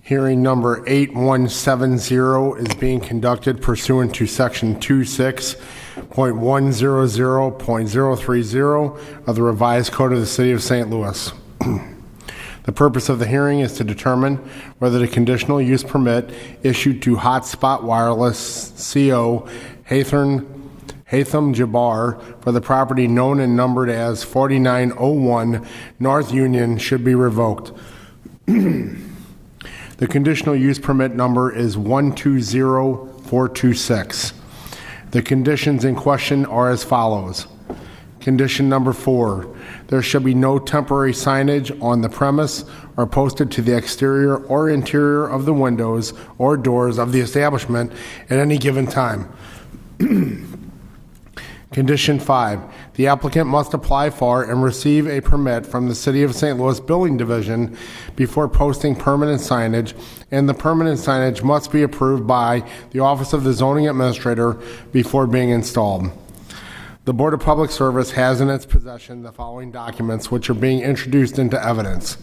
Hearing number 8170 is being conducted pursuant to Section 26.100.030 of the Revised Code of the City of St. Louis. The purpose of the hearing is to determine whether the conditional use permit issued to Hotspot Wireless CO Hatham Jabbar for the property known and numbered as 4901 North Union should be revoked. The conditional use permit number is 120426. The conditions in question are as follows. Condition number 4, there shall be no temporary signage on the premise or posted to the exterior or interior of the windows or doors of the establishment at any given time. Condition 5, the applicant must apply for and receive a permit from the City of St. Louis Building Division before posting permanent signage, and the permanent signage must be approved by the Office of the Zoning Administrator before being installed. The Board of Public Service has in its possession the following documents which are being introduced into evidence.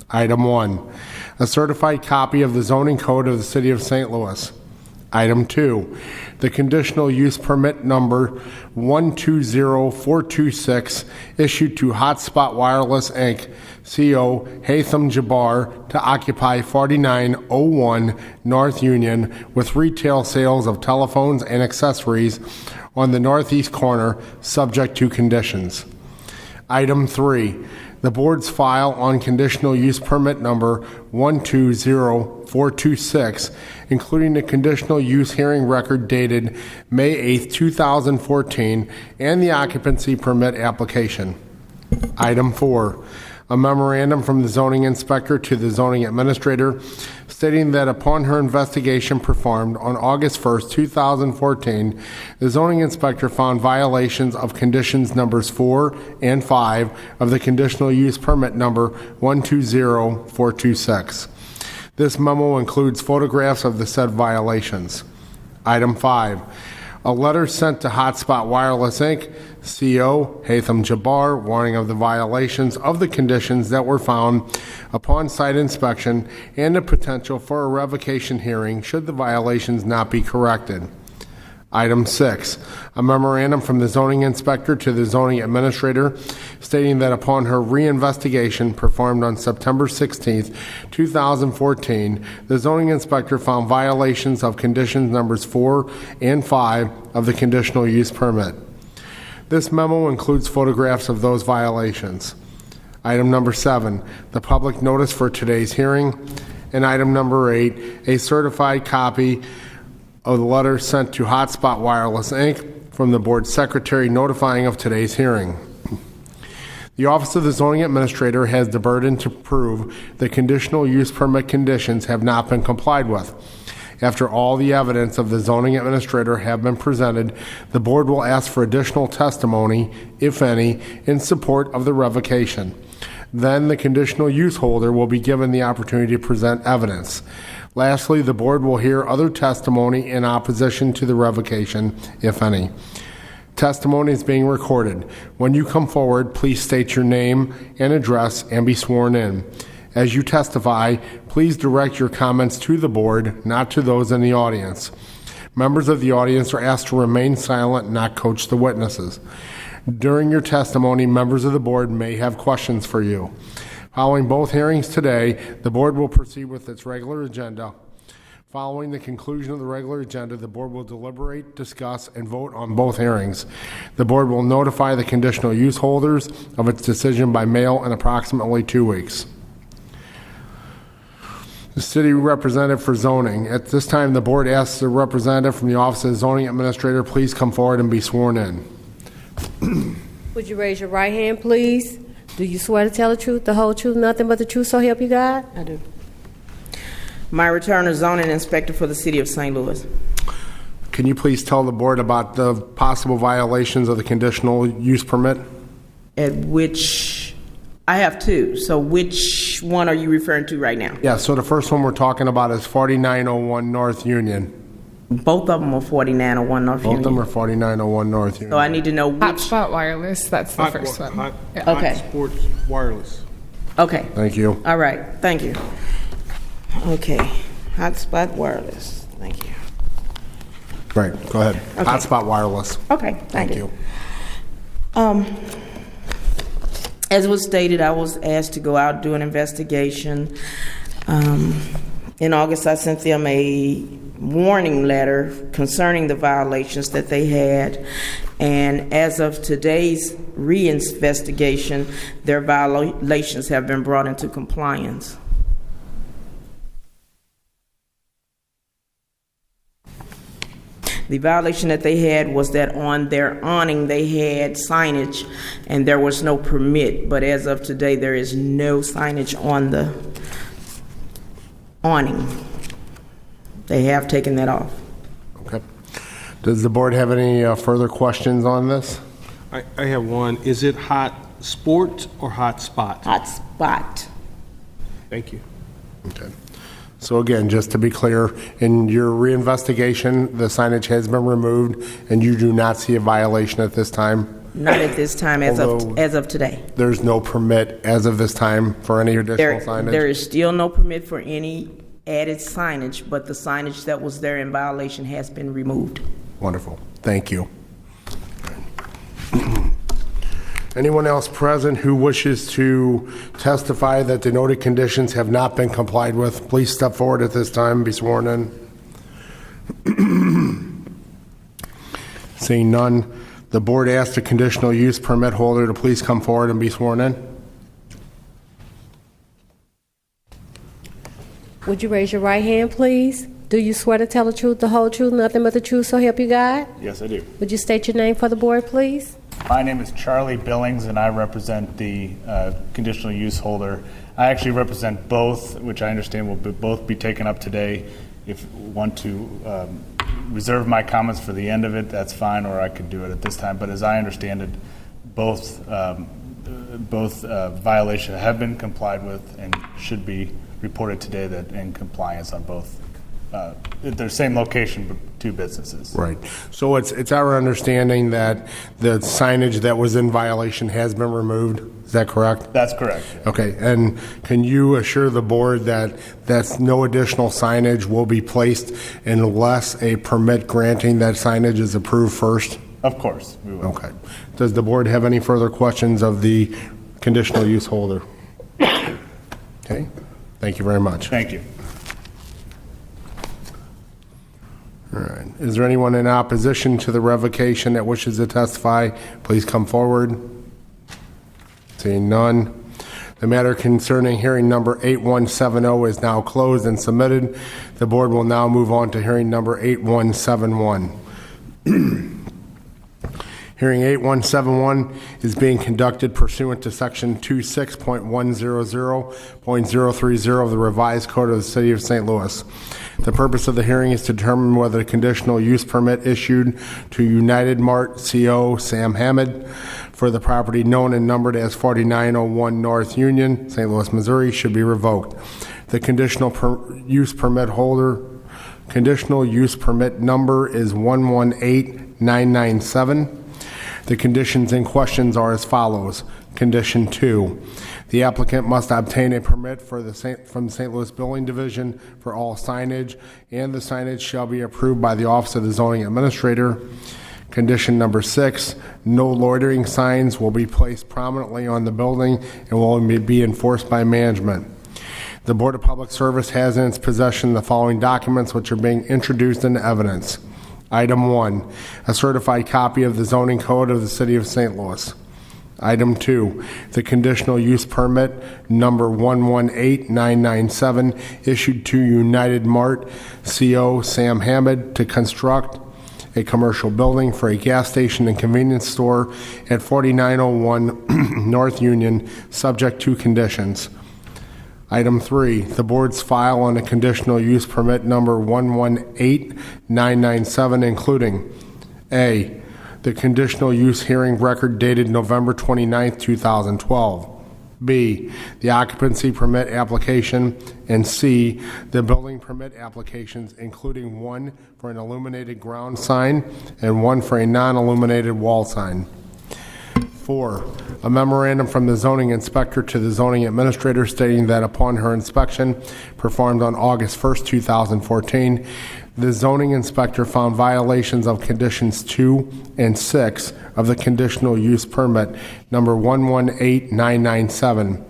Item 1, a certified copy of the zoning code of the City of St. Louis. Item 2, the conditional use permit number 120426 issued to Hotspot Wireless Inc., CO Hatham Jabbar to occupy 4901 North Union with retail sales of telephones and accessories on the northeast corner, subject to conditions. Item 3, the board's file on conditional use permit number 120426, including the conditional use hearing record dated May 8, 2014, and the occupancy permit application. Item 4, a memorandum from the zoning inspector to the zoning administrator stating that upon her investigation performed on August 1st, 2014, the zoning inspector found violations of conditions numbers 4 and 5 of the conditional use permit number 120426. This memo includes photographs of the said violations. Item 5, a letter sent to Hotspot Wireless Inc., CO Hatham Jabbar, warning of the violations of the conditions that were found upon site inspection and the potential for a revocation hearing should the violations not be corrected. Item 6, a memorandum from the zoning inspector to the zoning administrator stating that upon her reinvestigation performed on September 16, 2014, the zoning inspector found violations of conditions numbers 4 and 5 of the conditional use permit. This memo includes photographs of those violations. Item number 7, the public notice for today's hearing. And item number 8, a certified copy of the letter sent to Hotspot Wireless Inc. from the board secretary notifying of today's hearing. The Office of the Zoning Administrator has the burden to prove the conditional use permit conditions have not been complied with. After all the evidence of the zoning administrator have been presented, the board will ask for additional testimony, if any, in support of the revocation. Then the conditional use holder will be given the opportunity to present evidence. Lastly, the board will hear other testimony in opposition to the revocation, if any. Testimony is being recorded. When you come forward, please state your name and address and be sworn in. As you testify, please direct your comments to the board, not to those in the audience. Members of the audience are asked to remain silent and not coach the witnesses. During your testimony, members of the board may have questions for you. Following both hearings today, the board will proceed with its regular agenda. Following the conclusion of the regular agenda, the board will deliberate, discuss, and vote on both hearings. The board will notify the conditional use holders of its decision by mail in approximately 2 weeks. The city representative for zoning. At this time, the board asks the representative from the Office of the Zoning Administrator please come forward and be sworn in. Would you raise your right hand, please? Do you swear to tell the truth, the whole truth, nothing but the truth, so help you God? I do. Mary Turner, zoning inspector for the City of St. Louis. Can you please tell the board about the possible violations of the conditional use permit? At which, I have 2, so which one are you referring to right now? Yeah, so the first one we're talking about is 4901 North Union. Both of them are 4901 North Union. Both of them are 4901 North Union. So I need to know which. Hotspot Wireless, that's the first one. Okay. Sports Wireless. Okay. Thank you. All right. Thank you. Okay, Hotspot Wireless, thank you. Right, go ahead. Hotspot Wireless. Okay, Thank you. As was stated, I was asked to go out and do an investigation. In August, I sent them a warning letter concerning the violations that they had. And as of today's reinvestigation, their violations have been brought into compliance. The violation that they had was that on their awning, they had signage, and there was no permit. But as of today, there is no signage on the awning. They have taken that off. Okay. Does the board have any further questions on this? I have one. Is it hot sport or hot spot? Hotspot. Thank you. Okay. So again, just to be clear, in your reinvestigation, the signage has been removed, and you do not see a violation at this time? Not at this time, as Although- of today. There's no permit as of this time for any additional There signage? is still no permit for any added signage, but the signage that was there in violation has been removed. Wonderful. Thank you. Anyone else present who wishes to testify that the noted conditions have not been complied with, please step forward at this time and be sworn in. Seeing none, the board asks the conditional use permit holder to please come forward and be sworn in. Would you raise your right hand, please? Do you swear to tell the truth, the whole truth, nothing but the truth, so help you God? Yes, I do. Would you state your name for the board, please? My name is Charlie Billings, and I represent the conditional use holder. I actually represent both, which I understand will both be taken up today. If you want to reserve my comments for the end of it, that's fine, or I could do it at this time. But as I understand it, both violations have been complied with and should be reported today that in compliance on both. They're same location, but two businesses. Right. So it's our understanding that the signage that was in violation has been removed. Is that correct? That's correct. Okay. And can you assure the board that no additional signage will be placed unless a permit granting that signage is approved first? Of course, we will. Okay. Does the board have any further questions of the conditional use holder? Okay. Thank you very much. Thank you. All right. Is there anyone in opposition to the revocation that wishes to testify? Please come forward. Seeing none. The matter concerning hearing number 8170 is now closed and submitted. The board will now move on to hearing number 8171. Hearing 8171 is being conducted pursuant to Section 26.100.030 of the Revised Code of the City of St. Louis. The purpose of the hearing is to determine whether a conditional use permit issued to United Mart CO Sam Hammond for the property known and numbered as 4901 North Union, St. Louis, Missouri, should be revoked. The conditional use permit number is 118997. The conditions in questions are as follows. Condition 2, the applicant must obtain a permit from the St. Louis Building Division for all signage, and the signage shall be approved by the Office of the Zoning Administrator. Condition number 6, no loitering signs will be placed prominently on the building and will only be enforced by management. The Board of Public Service has in its possession the following documents which are being introduced into evidence. Item 1, a certified copy of the zoning code of the City of St. Louis. Item 2, the conditional use permit number 118997 issued to United Mart CO Sam Hammond to construct a commercial building for a gas station and convenience store at 4901 North Union, subject to conditions. Item 3, the board's file on a conditional use permit number 118997, including A, the conditional use hearing record dated November 29, 2012. B, the occupancy permit application, and C, the building permit applications, including one for an illuminated ground sign and one for a non-illuminated wall sign. 4, a memorandum from the zoning inspector to the zoning administrator stating that upon her inspection performed on August 1st, 2014, the zoning inspector found violations of conditions 2 and 6 of the conditional use permit number 118997.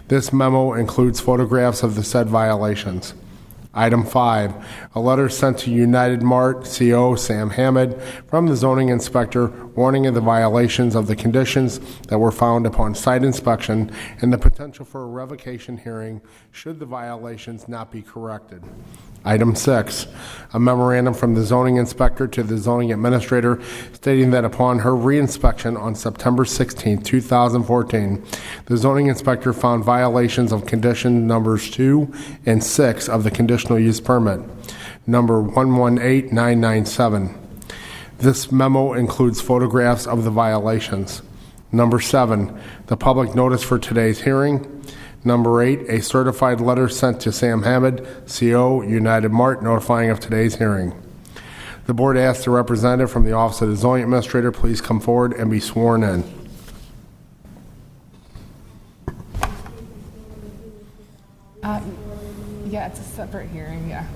This memo includes photographs of the said violations. Item 5, a letter sent to United Mart CO Sam Hammond from the zoning inspector warning of the violations of the conditions that were found upon site inspection and the potential for a revocation hearing should the violations not be corrected. Item 6, a memorandum from the zoning inspector to the zoning administrator stating that upon her reinspection on September 16, 2014, the zoning inspector found violations of condition numbers 2 and 6 of the conditional use permit, number 118997. This memo includes photographs of the violations. Number 7, the public notice for today's hearing. Number 8, a certified letter sent to Sam Hammond, CO, United Mart, notifying of today's hearing. The board asks the representative from the Office of the Zoning Administrator please come forward and be sworn in. Yeah, it's a separate hearing, yeah.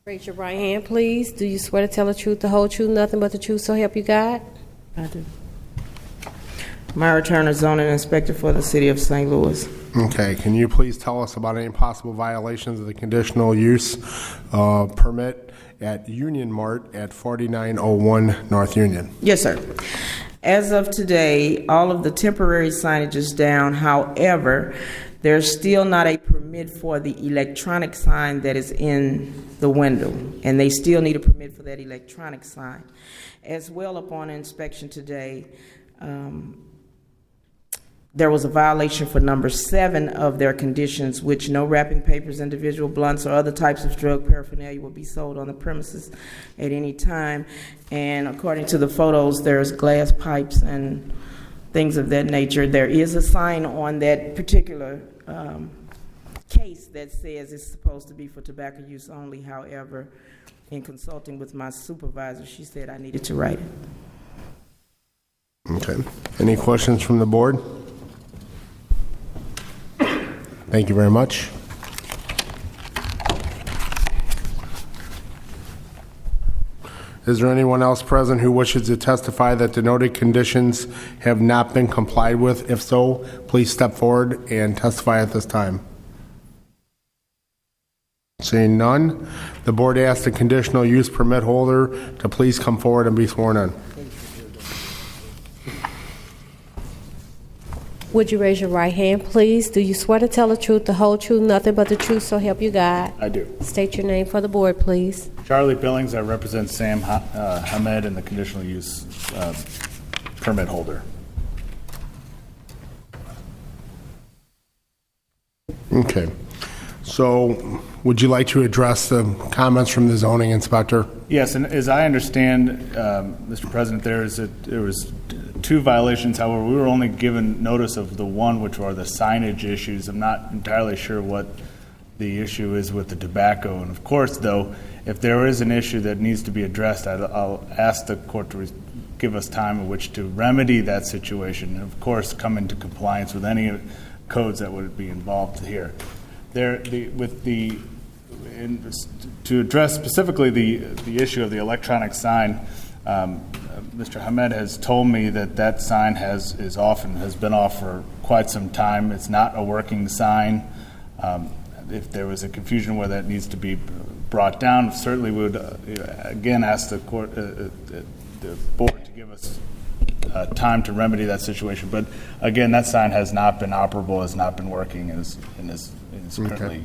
Raise your right hand, please. Do you swear to tell the truth, the whole truth, nothing but the truth, so help you God? I do. Myra Turner, zoning inspector for the city of St. Louis. Okay, can you please tell us about any possible violations of the conditional use permit at Union Mart at 4901 North Union? Yes, sir. As of today, all of the temporary signage is down. However, there's still not a permit for the electronic sign that is in the window, and they still need a permit for that electronic sign. As well, upon inspection today, there was a violation for number 7 of their conditions, which no wrapping papers, individual blunts, or other types of drug paraphernalia will be sold on the premises at any time. And according to the photos, there's glass pipes and things of that nature. There is a sign on that particular case that says it's supposed to be for tobacco use only. However, in consulting with my supervisor, she said I needed to write it. Okay. Any questions from the board? Thank you very much. Is there anyone else present who wishes to testify that the noted conditions have not been complied with? If so, please step forward and testify at this time. Seeing none, the board asks the conditional use permit holder to please come forward and be sworn in. Would you raise your right hand, please? Do you swear to tell the truth, the whole truth, nothing but the truth, so help you God? I do. State your name for the board, please. Charlie Billings, I represent Sam Hamed and the conditional use permit holder. Okay. So, would you like to address the comments from the zoning inspector? Yes, and as I understand, Mr. President, there was 2 violations. However, we were only given notice of the one, which are the signage issues. I'm not entirely sure what the issue is with the tobacco. And of course, though, if there is an issue that needs to be addressed, I'll ask the court to give us time in which to remedy that situation. And of course, come into compliance with any codes that would be involved here. To address specifically the issue of the electronic sign, Mr. Hamed has told me that sign has been off for quite some time. It's not a working sign. If there was a confusion where that needs to be brought down, certainly we would again ask the court, the board to give us time to remedy that situation. But again, that sign has not been operable, has not been working, and is currently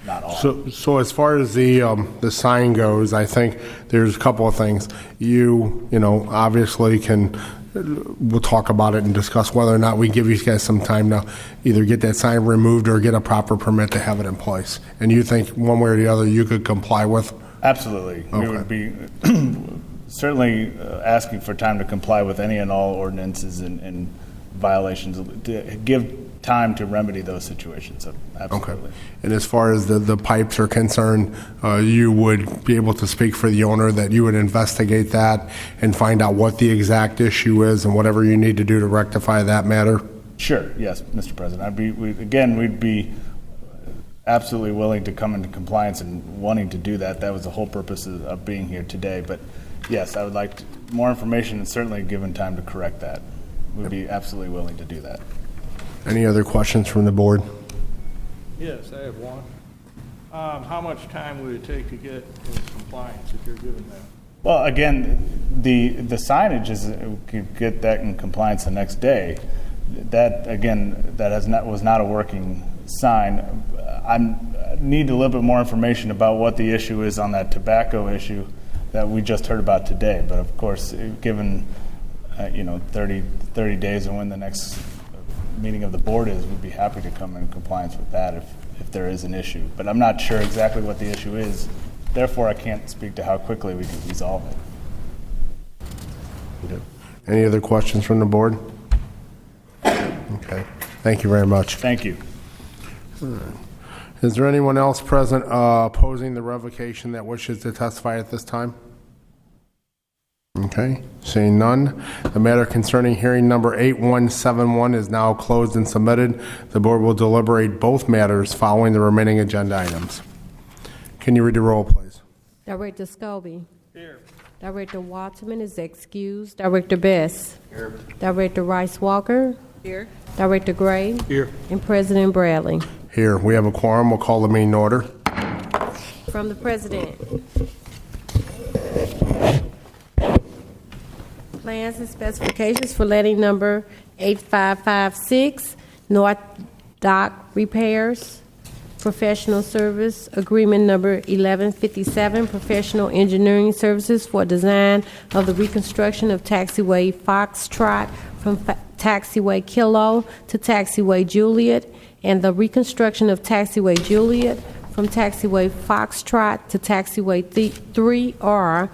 not on. So as far as the sign goes, I think there's a couple of things. You obviously we'll talk about it and discuss whether or not we give you guys some time to either get that sign removed or get a proper permit to have it in place. And you think one way or the other you could comply with? Absolutely. Okay. We would be certainly asking for time to comply with any and all ordinances and violations, to give time to remedy those situations. So Okay. absolutely. And as far as the pipes are concerned, you would be able to speak for the owner that you would investigate that and find out what the exact issue is and whatever you need to do to rectify that matter? Sure, yes, Mr. President. We'd be absolutely willing to come into compliance and wanting to do that. That was the whole purpose of being here today. But yes, I would like more information and certainly given time to correct that. We'd be absolutely willing to do that. Any other questions from the board? Yes, I have one. How much time would it take to get in compliance if you're given that? Well, again, the signage is, we could get that in compliance the next day. That, again, was not a working sign. I need a little bit more information about what the issue is on that tobacco issue that we just heard about today. But of course, given 30 days and when the next meeting of the board is, we'd be happy to come in compliance with that if there is an issue. But I'm not sure exactly what the issue is. Therefore, I can't speak to how quickly we can resolve it. Any other questions from the board? Okay. Thank you very much. Thank you. Is there anyone else present opposing the revocation that wishes to testify at this time? Okay, seeing none. The matter concerning hearing number 8171 is now closed and submitted. The board will deliberate both matters following the remaining agenda items. Can you read the roll, please? Director Scobie. Here. Director Waterman is excused. Director Best. Here. Director Rice Walker. Here. Director Gray. Here. And President Bradley. Here, we have a quorum. We'll call the meeting to order. From the President. Plans and specifications for letting number 8556, North Dock Repairs, Professional Service Agreement number 1157, Professional Engineering Services for design of the reconstruction of taxiway Foxtrot from taxiway Kilo to taxiway Juliet, and the reconstruction of taxiway Juliet from taxiway Foxtrot to taxiway 3R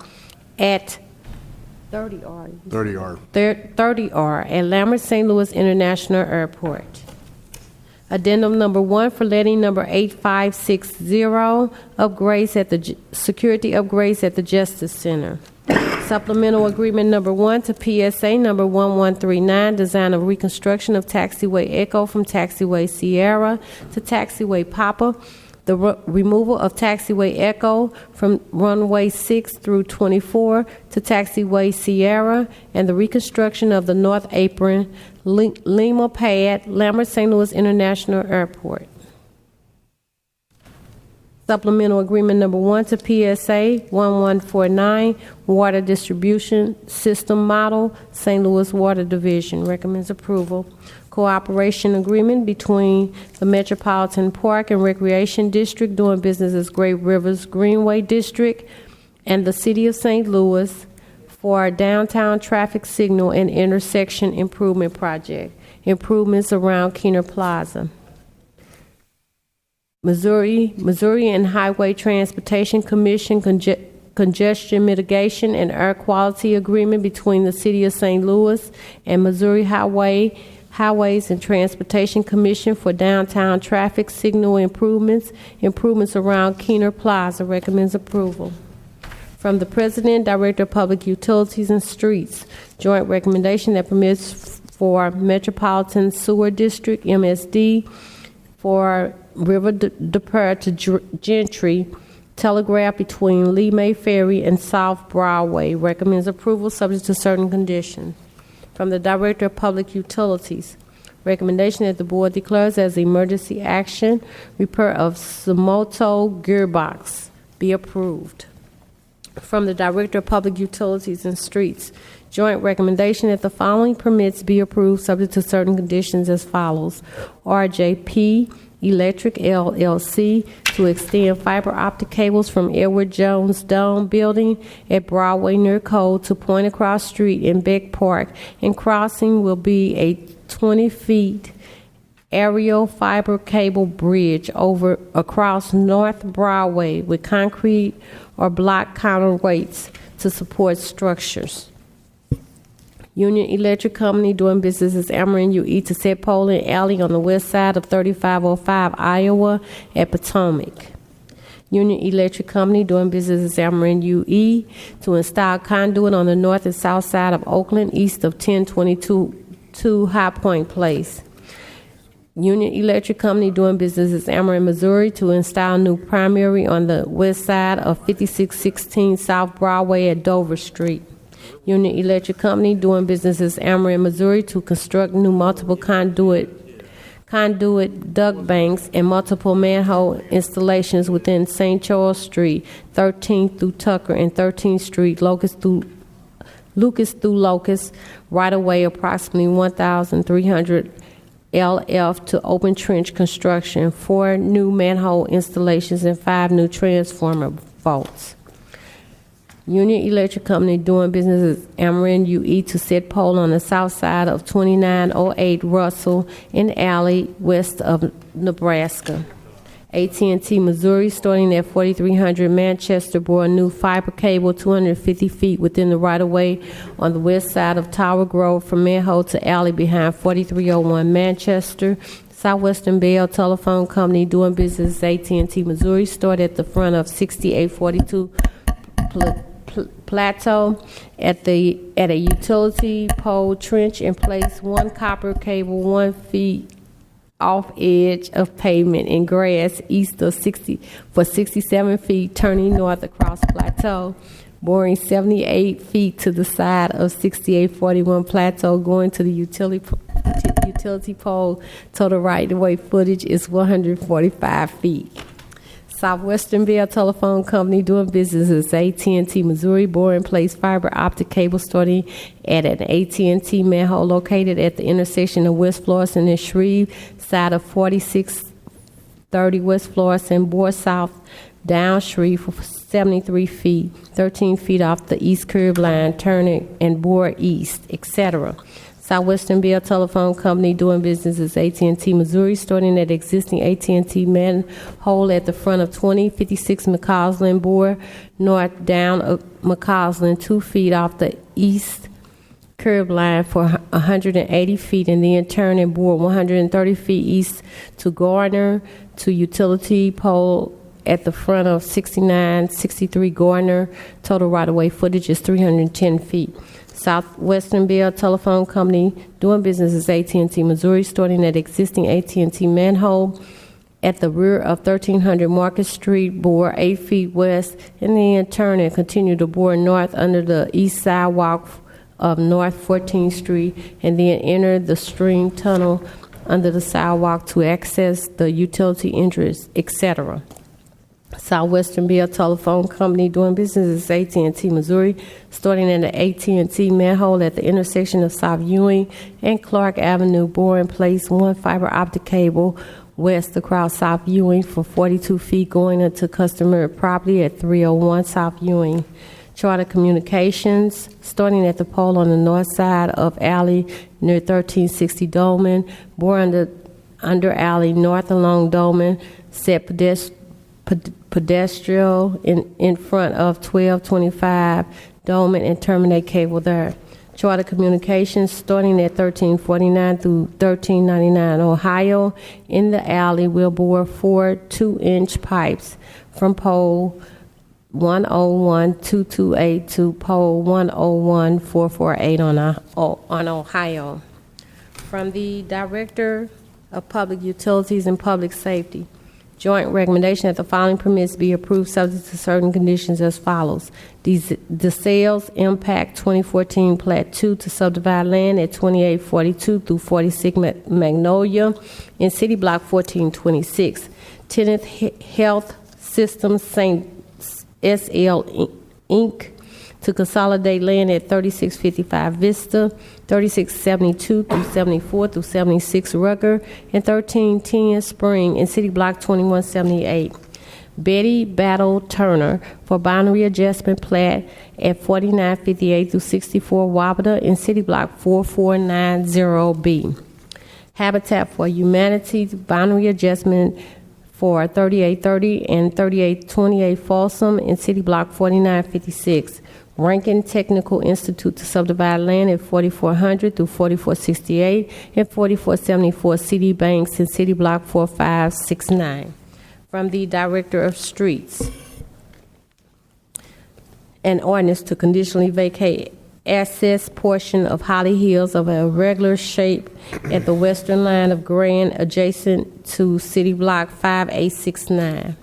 at 30R. 30R. 30R at Lambert St. Louis International Airport. Addendum number 1 for letting number 8560, upgrades at the security upgrades at the Justice Center. Supplemental agreement number 1 to PSA number 1139, design of reconstruction of taxiway Echo from taxiway Sierra to taxiway Papa. The removal of taxiway Echo from runway 6 through 24 to taxiway Sierra, and the reconstruction of the North Apron Lima Pad, Lambert St. Louis International Airport. Supplemental agreement number 1 to PSA 1149, water distribution system model, St. Louis Water Division. Recommends approval. Cooperation agreement between the Metropolitan Park and Recreation District, doing business as Great Rivers Greenway District, and the City of St. Louis for a downtown traffic signal and intersection improvement project. Improvements around Keener Plaza. Missouri and Highway Transportation Commission congestion mitigation and air quality agreement between the City of St. Louis and Missouri Highways and Transportation Commission for downtown traffic signal improvements around Keener Plaza. Recommends approval. From the President, Director of Public Utilities and Streets, joint recommendation that permits for Metropolitan Sewer District, MSD, for River Depot to Gentry, telegraph between Lee May Ferry and South Broadway. Recommends approval subject to certain conditions. From the Director of Public Utilities, recommendation that the board declares as emergency action repair of Sumoto gearbox be approved. From the Director of Public Utilities and Streets, joint recommendation that the following permits be approved subject to certain conditions as follows. RJP Electric LLC to extend fiber optic cables from Edward Jones Dome Building at Broadway near Cole to Point Across Street in Beck Park, and crossing will be a 20 feet aerial fiber cable bridge across North Broadway with concrete or block counterweights to support structures. Union Electric Company doing business as Amarin UE to set pole and alley on the west side of 3505 Iowa at Potomac. Union Electric Company doing business as Amarin UE to install conduit on the north and south side of Oakland east of 1022 High Point Place. Union Electric Company doing business as Amarin, Missouri to install new primary on the west side of 5616 South Broadway at Dover Street. Union Electric Company doing business as Amarin, Missouri to construct new multiple conduit duct banks and multiple manhole installations within St. Charles Street, 13th through Tucker and 13th Street, Lucas through Locust, right away approximately 1,300 LF to open trench construction, 4 new manhole installations, and 5 new transformer vaults. Union Electric Company doing business as Amarin UE to set pole on the south side of 2908 Russell in Alley, west of Nebraska. AT&T Missouri starting at 4300 Manchester bore a new fiber cable 250 feet within the right-of-way on the west side of Tower Grove from manhole to alley behind 4301 Manchester. Southwestern Bell Telephone Company doing business as AT&T Missouri started at the front of 6842 Plateau at a utility pole trench and place 1 copper cable 1 feet off edge of pavement and grass east of 67 feet turning north across Plateau, boring 78 feet to the side of 6841 Plateau going to the utility pole. Total right-of-way footage is 145 feet. Southwestern Bell Telephone Company doing business as AT&T Missouri boring place fiber optic cable starting at an AT&T manhole located at the intersection of West Florissant and Shreve, side of 4630 West Florissant, bore south down Shreve for 73 feet, 13 feet off the east curb line, turning and bore east, etc. Southwestern Bell Telephone Company doing business as AT&T Missouri, starting at existing AT&T manhole at the front of 2056 McCausland, bore north down McCausland 2 feet off the east curb line for 180 feet, and then turn and bore 130 feet east to Gardner to utility pole at the front of 6963 Gardner. Total right-of-way footage is 310 feet. Southwestern Bell Telephone Company doing business as AT&T Missouri, starting at existing AT&T manhole at the rear of 1300 Market Street, bore 8 feet west, and then turn and continue to bore north under the east sidewalk of North 14th Street, and then enter the stream tunnel under the sidewalk to access the utility entrance, etc. Southwestern Bell Telephone Company doing business as AT&T Missouri, starting in the AT&T manhole at the intersection of South Ewing and Clark Avenue, boring place 1 fiber optic cable west across South Ewing for 42 feet going into customer property at 301 South Ewing. Charter Communications, starting at the pole on the north side of alley near 1360 Dolman, bore under alley north along Dolman, set pedestrian in front of 1225 Dolman and terminate cable there. Charter Communications, starting at 1349 through 1399 Ohio, in the alley will bore 4 2-inch pipes from pole 101-228 to pole 101-448 on Ohio. From the Director of Public Utilities and Public Safety, joint recommendation that the following permits be approved subject to certain conditions as follows. The sales impact 2014 Plat 2 to subdivide land at 2842 through 46 Magnolia in City Block 1426. Tenant Health Systems St. SL Inc. to consolidate land at 3655 Vista, 3672 through 74 through 76 Rucker, and 1310 Spring in City Block 2178. Betty Battle Turner for boundary adjustment plat at 4958 through 64 Wabata in City Block 4490B. Habitat for Humanity boundary adjustment for 3830 and 3828 Folsom in City Block 4956. Rankin Technical Institute to subdivide land at 4400 through 4468 and 4474 CD Banks in City Block 4569. From the Director of Streets, an ordinance to conditionally vacate access portion of Holly Hills of a irregular shape at the western line of Grand adjacent to City Block 5869.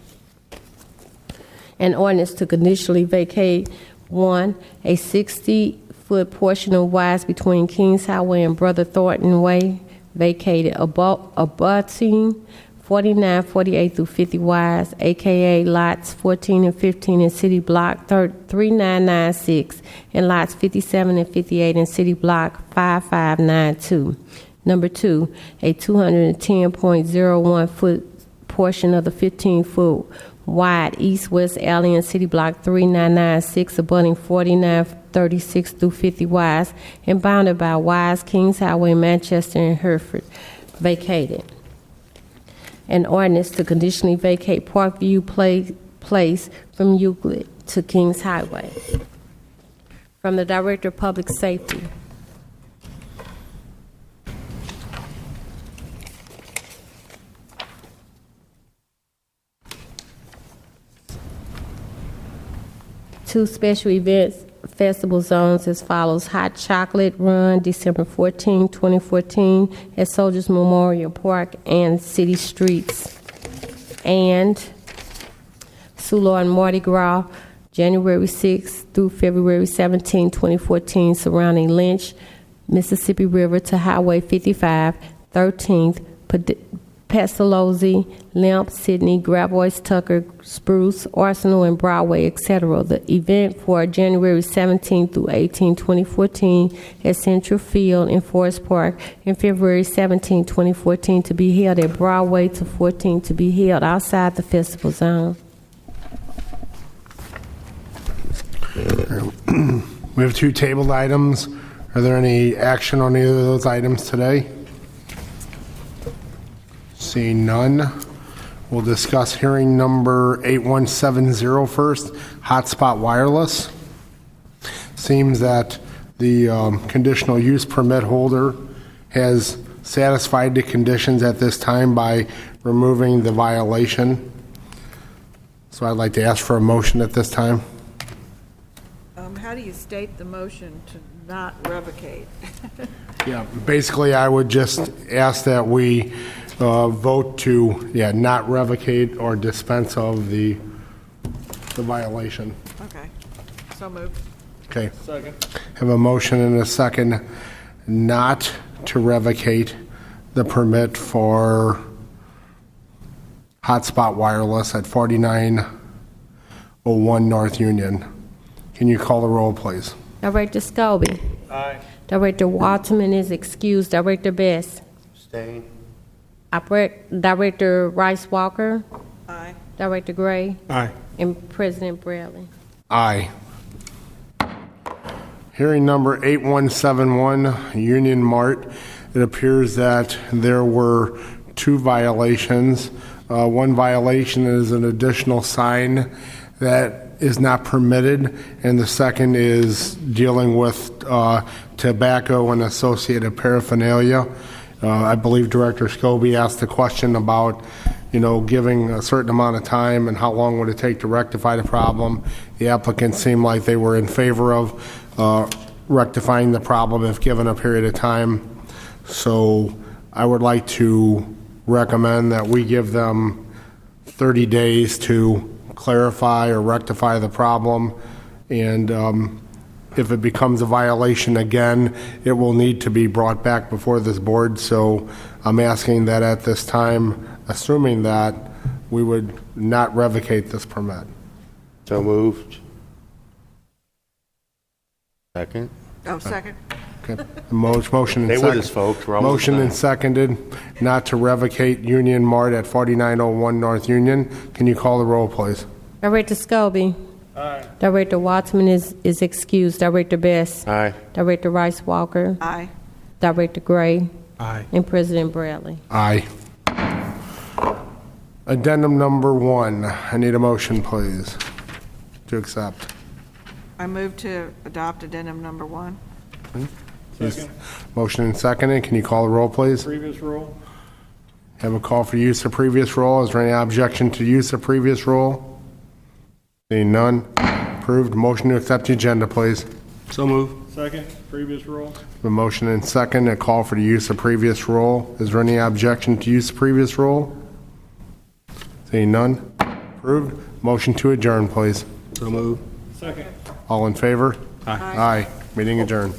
An ordinance to conditionally vacate 1, a 60-foot portion of Wise between Kings Highway and Brother Thornton Way, vacated abutting 49, 48 through 50 Wise, aka lots 14 and 15 in City Block 3996, and lots 57 and 58 in City Block 5592. Number 2, a 210.01 foot portion of the 15-foot wide east-west alley in City Block 3996, abutting 4936 through 50 Wise, and bounded by Wise, Kings Highway, Manchester, and Hereford, vacated. An ordinance to conditionally vacate Parkview Place from Euclid to Kings Highway. From the Director of Public Safety, two special events festival zones as follows: Hot Chocolate Run, December 14, 2014, at Soldiers Memorial Park and City Streets, and Sula and Mardi Gras, January 6 through February 17, 2014, surrounding Lynch, Mississippi River to Highway 55, 13th, Pestalozzi, Lemp, Sydney, Gravois, Tucker, Spruce, Arsenal, and Broadway, etc. The event for January 17 through 18, 2014 at Central Field in Forest Park, and February 17, 2014 to be held at Broadway to 14 to be held outside the festival zone. We have 2 tabled items. Are there any action on either of those items today? Seeing none, we'll discuss hearing number 8170 first, Hotspot Wireless. Seems that the conditional use permit holder has satisfied the conditions at this time by removing the violation. So I'd like to ask for a motion at this time. How do you state the motion to not revocate? Yeah, basically, I would just ask that we vote to, not revocate or dispense of the violation. Okay, so moved. Okay. Second. Have a motion and a second not to revocate the permit for Hotspot Wireless at 4901 North Union. Can you call the roll, please? Director Scobie. Aye. Director Walterman is excused. Director Best. Abstain. Director Rice Walker. Aye. Director Gray. Aye. And President Bradley. Aye. Hearing number 8171, Union Mart. It appears that there were 2 violations. One violation is an additional sign that is not permitted, and the second is dealing with tobacco and associated paraphernalia. I believe Director Scobie asked a question about, giving a certain amount of time and how long would it take to rectify the problem. The applicants seemed like they were in favor of rectifying the problem if given a period of time. So I would like to recommend that we give them 30 days to clarify or rectify the problem, and if it becomes a violation again, it will need to be brought back before this board. So I'm asking that at this time, assuming that we would not revocate this permit. So moved. Second. Oh, second. Okay. Motion and Stay with second. us, folks. We're almost Motion done. and seconded not to revocate Union Mart at 4901 North Union. Can you call the roll, please? Director Scobie. Aye. Director Walterman is excused. Director Best. Aye. Director Rice Walker. Aye. Director Gray. Aye. And President Bradley. Aye. Addendum number 1. I need a motion, please, to accept. I move to adopt addendum number 1. Second, Motion and seconded. Can you call the roll, please? previous rule? Have a call for use of previous rule. Is there any objection to use of previous rule? Seeing none. Approved. Motion to accept the agenda, please. So move. Second, previous rule? A motion and second. A call for the use of previous rule. Is there any objection to use of previous rule? Seeing none. Approved. Motion to adjourn, please. So move. Second. All in favor? Aye. Aye. Meeting adjourned.